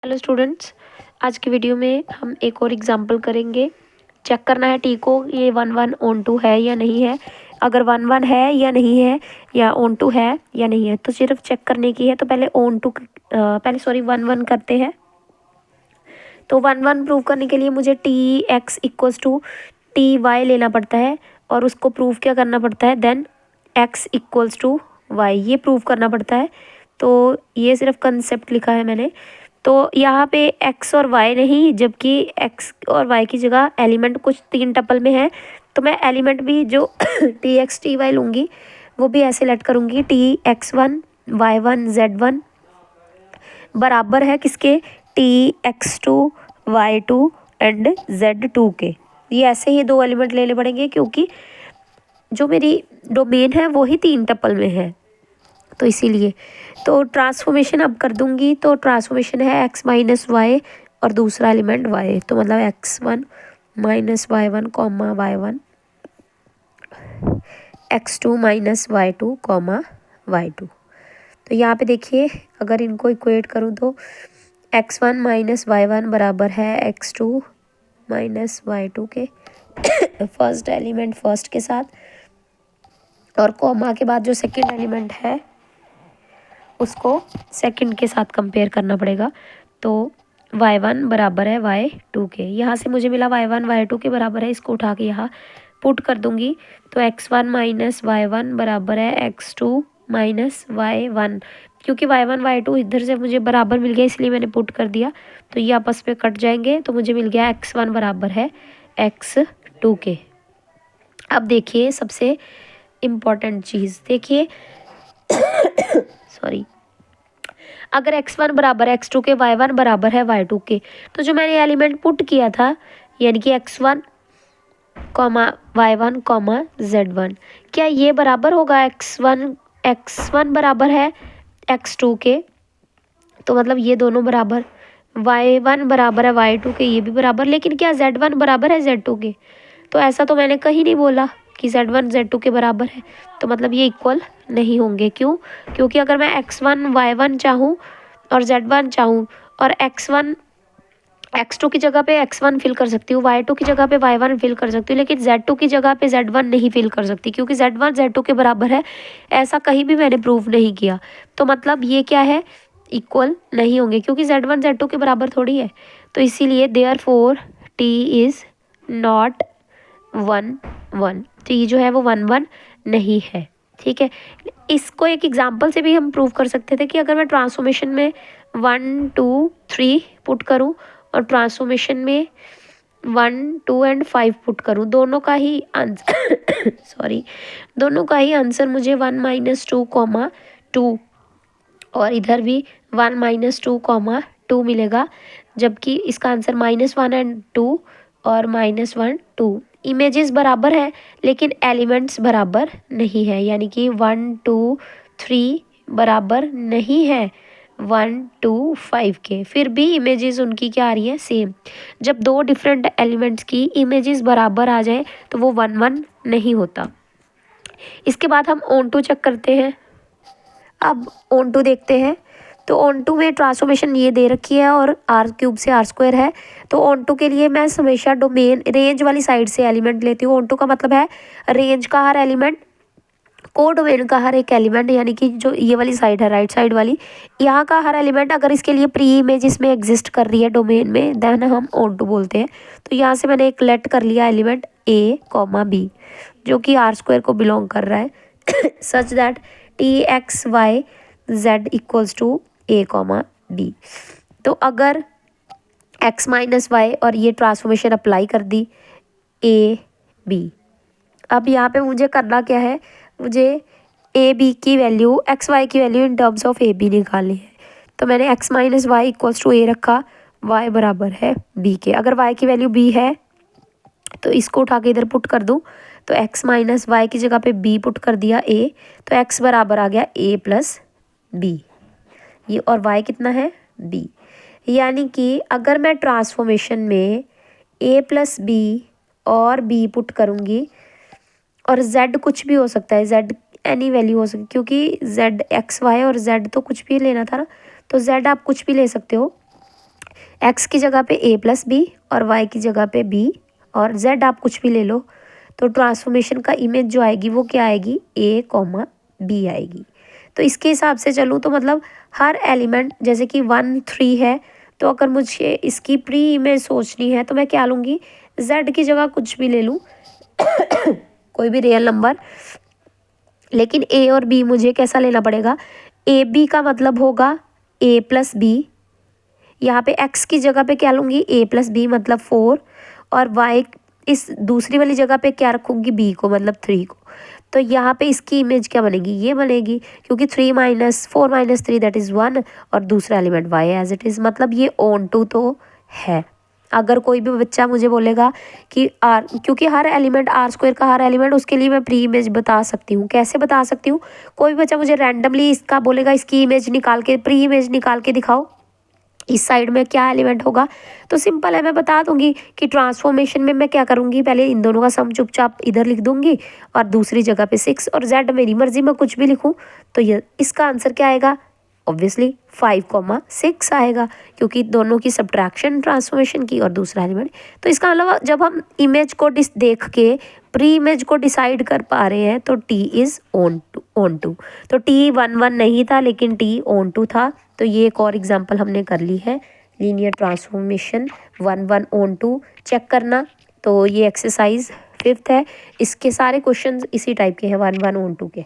Hello students, आज की video में हम एक और एग्जांपल करेंगे। चेक करना है टी को ये 1 1 ऑन 2 है या नहीं है। अगर 1 1 है या नहीं है या ऑन 2 है या नहीं है तो सिर्फ चेक करने की है। तो पहले 1 1 करते हैं। तो 1 1 प्रूव करने के लिए मुझे T X equals to T Y लेना पड़ता है और उसको प्रूव क्या करना पड़ता है, then X equals to Y, ये प्रूव करना पड़ता है। तो ये सिर्फ कंसेप्ट लिखा है मैंने। तो यहाँ पे एक्स और वाई नहीं, जबकि एक्स और वाई की जगह एलिमेंट कुछ 3 टपल में है। तो मैं एलिमेंट भी जो टी एक्स टी वाई लूँगी वो भी ऐसे लेट करूँगी, टी एक्स 1 वाई 1 जेड 1 बराबर है किसके, T X 2 Y 2 and Z 2 के। ये ऐसे ही 2 एलिमेंट लेने पड़ेंगे क्योंकि जो मेरी डोमेन है वो ही 3 टपल में है, तो इसीलिए। तो ट्रांसफॉर्मेशन अब कर दूंगी। तो ट्रांसफॉर्मेशन है एक्स माइनस वाई और दूसरा एलिमेंट वाई, तो मतलब x1 minus Y 1 comma y1, x2 minus y2 comma y2। तो यहाँ पे देखिए, अगर इनको इक्वेट करूँ तो x1 माइनस y1 बराबर है x2 माइनस y2 के फर्स्ट एलिमेंट फर्स्ट के साथ, और कॉमा के बाद जो सेकंड एलिमेंट है उसको सेकंड के साथ कंपेयर करना पड़ेगा। तो y1 बराबर है y2 के, यहाँ से मुझे मिला y1 y2 के बराबर है, इसको उठा के यहाँ पुट कर दूंगी। तो x1 माइनस y1 बराबर है x2 माइनस y1, क्योंकि y1 y2 इधर से मुझे बराबर मिल गया इसलिए मैंने पुट कर दिया। तो ये आपस में कट जाएंगे, तो मुझे मिल गया x1 बराबर है x2 के। अब देखिए सबसे इम्पॉर्टेंट चीज़ देखिए सॉरी, अगर x1 बराबर है x2 के, y1 बराबर है y2 के, तो जो मैंने एलिमेंट पुट किया था यानी कि x1 comma y1 comma z1, क्या ये बराबर होगा x1 बराबर है x2 के, तो मतलब ये दोनों बराबर, y1 बराबर है y2 के, ये भी बराबर। लेकिन क्या z1 बराबर है z2 के, तो ऐसा तो मैंने कहीं नहीं बोला कि z1 z2 के बराबर है, तो मतलब ये इक्वल नहीं होंगे। क्यों? क्योंकि अगर मैं x1 y1 चाहूँ और z1 चाहूँ और x2 की जगह पे x1 फिल कर सकती हूँ, y2 की जगह पे y1 फिल कर सकती हूँ, लेकिन z2 की जगह पे z1 नहीं फिल कर सकती, क्योंकि z1 z2 के बराबर है, ऐसा कहीं भी मैंने प्रूव नहीं किया। तो मतलब ये क्या है, इक्वल नहीं होंगे, क्योंकि z1 z2 के बराबर थोड़ी है। तो इसीलिए देयरफॉर t इज़ नॉट 1 1, तो ये जो है वो 1 1 नहीं है। ठीक है, इसको एक एग्जांपल से भी हम प्रूव कर सकते थे कि अगर मैं ट्रांसफॉर्मेशन में 1 2 3 पुट करूं और ट्रांसफॉर्मेशन में 1 2 एंड 5 पुट करूं, दोनों का ही आंसर दोनों का ही आंसर मुझे 1 माइनस 2 कॉमा 2 और इधर भी 1 माइनस 2 कॉमा 2 मिलेगा, जबकि इसका आंसर -1 एंड 2 और -1 2। इमेजेस बराबर है लेकिन एलिमेंट्स बराबर नहीं है, यानी कि 1 2 3 बराबर नहीं है 1 2 5 के, फिर भी इमेजेस उनकी क्या आ रही है, सेम। जब 2 डिफरेंट एलिमेंट्स की इमेजेस बराबर आ जाए तो वो 1 1 नहीं होता। इसके बाद हम ऑन टू चेक करते हैं। अब ऑन टू देखते हैं। तो ऑन टू में ट्रांसफॉर्मेशन ये दे रखी है और आर क्यूब से आर स्क्वायर है। तो ऑन टू के लिए मैं हमेशा डोमेन रेंज वाली साइड से एलिमेंट लेती हूँ। ऑन टू का मतलब है रेंज का हर एलिमेंट, को डोमेन का हर एक एलिमेंट, यानी कि जो ये वाली साइड है राइट साइड वाली, यहाँ का हर एलिमेंट अगर इसके लिए प्री इमेज इसमें एग्जिस्ट कर रही है डोमेन में, देन हम ऑन टू बोलते हैं। तो यहाँ से मैंने एक लेट कर लिया एलिमेंट ए कॉमा बी जो कि आर स्क्वायर को बिलोंग कर रहा है such that T X Y Z equals to A comma B. तो अगर x माइनस वाई और ये ट्रांसफॉर्मेशन अप्लाई कर दी ए बी, अब यहाँ पे मुझे करना क्या है, मुझे ए बी की वैल्यू एक्स वाई की value in terms of A B निकालनी है। तो मैंने x minus Y equals to A रखा, y बराबर है b के। अगर y की वैल्यू b है तो इसको उठा के इधर पुट कर दूँ, तो x माइनस वाई की जगह पे b पुट कर दिया a, तो x बराबर आ गया a प्लस बी, ये, और y कितना है b। यानी कि अगर मैं ट्रांसफॉर्मेशन में a प्लस बी और b पुट करूँगी, और z कुछ भी हो सकता है, z एनी वैल्यू हो सकती, क्योंकि z x y और z तो कुछ भी लेना था ना, तो z आप कुछ भी ले सकते हो। एक्स की जगह पे ए प्लस बी और वाई की जगह पे बी और जेड आप कुछ भी ले लो, तो ट्रांसफॉर्मेशन का इमेज जो आएगी वो क्या आएगी, ए कॉमा बी आएगी। तो इसके हिसाब से चलूँ तो मतलब हर एलिमेंट, जैसे कि 1 3 है, तो अगर मुझे इसकी प्री इमेज सोचनी है तो मैं क्या लूँगी, जेड की जगह कुछ भी ले लूँ कोई भी रियल नंबर, लेकिन ए और बी मुझे कैसा लेना पड़ेगा, ए बी का मतलब होगा ए प्लस बी। यहाँ पे एक्स की जगह पे क्या लूँगी, ए प्लस बी मतलब 4, और वाई इस दूसरी वाली जगह पे क्या रखूँगी, बी को मतलब 3 को। तो यहाँ पे इसकी इमेज क्या बनेगी, ये बनेगी, क्योंकि 3 - 4 - 3 दैट इज़ 1, और दूसरा element Y as it is, मतलब ये ऑन टू तो है। अगर कोई भी बच्चा मुझे बोलेगा कि आर, क्योंकि हर एलिमेंट आर स्क्वायर का हर एलिमेंट, उसके लिए मैं प्री इमेज बता सकती हूँ। कैसे बता सकती हूँ, कोई भी बच्चा मुझे रैंडमली इसका बोलेगा इसकी इमेज निकाल के, प्री इमेज निकाल के दिखाओ, इस साइड में क्या एलिमेंट होगा, तो सिंपल है, मैं बता दूंगी कि ट्रांसफॉर्मेशन में मैं क्या करूंगी, पहले इन दोनों का सम चुपचाप इधर लिख दूंगी और दूसरी जगह पे 6, और जेड मेरी मर्जी मैं कुछ भी लिखूं, तो ये इसका आंसर क्या आएगा, ऑब्वियसली 5,6 आएगा, क्योंकि दोनों की सब्ट्रैक्शन ट्रांसफॉर्मेशन की और दूसरा एलिमेंट। तो इसका मतलब जब हम इमेज को देख के प्री इमेज को डिसाइड कर पा रहे हैं तो टी इज़ ऑन टू। तो टी 1 1 नहीं था लेकिन टी ऑन टू था। तो ये एक और एग्जांपल हमने कर ली है, linear transformation 1 1 onto check करना। तो ये एक्सरसाइज 5th है, इसके सारे क्वेश्चंस इसी टाइप के हैं 1 1 ऑन टू के।